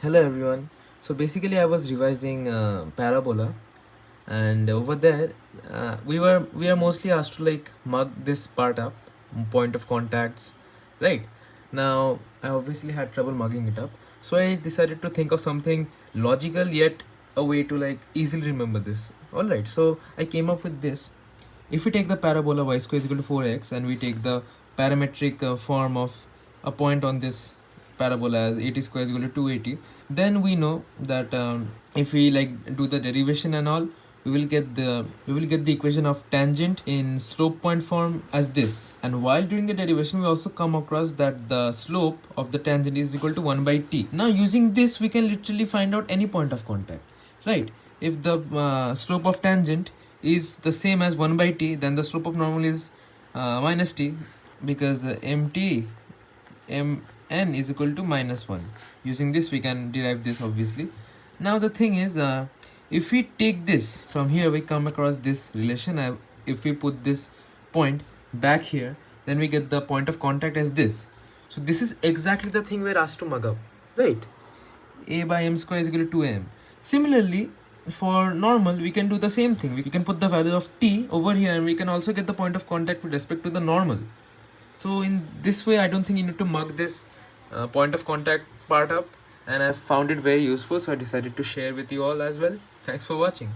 Hello everyone. So basically, I was revising Parabola, and over there, we are mostly asked to like mug this part up, point of contacts, right? Now I obviously had trouble mugging it up, so I decided to think of something logical yet a way to like easily remember this. All right, so I came up with this. If we take the parabola y square is equal to 4x and we take the parametric form of a point on this parabola as 80 square is equal to 280, then we know that if we like do the derivation and all, we will get the equation of tangent in slope point form as this. And while doing the derivation, we also come across that the slope of the tangent is equal to 1 by t. Now using this, we can literally find out any point of contact, right? If the slope of tangent is the same as 1 by t, then the slope of normal is minus t, because mn is equal to minus 1. Using this, we can derive this obviously. Now the thing is, if we take this from here, we come across this relation. If we put this point back here, then we get the point of contact as this. So this is exactly the thing we're asked to mug up, right? A by m square is equal to 2m. Similarly, for normal, we can do the same thing. We can put the value of t over here, and we can also get the point of contact with respect to the normal. So in this way, I don't think you need to mug this point of contact part up, and I found it very useful, so I decided to share with you all as well. Thanks for watching.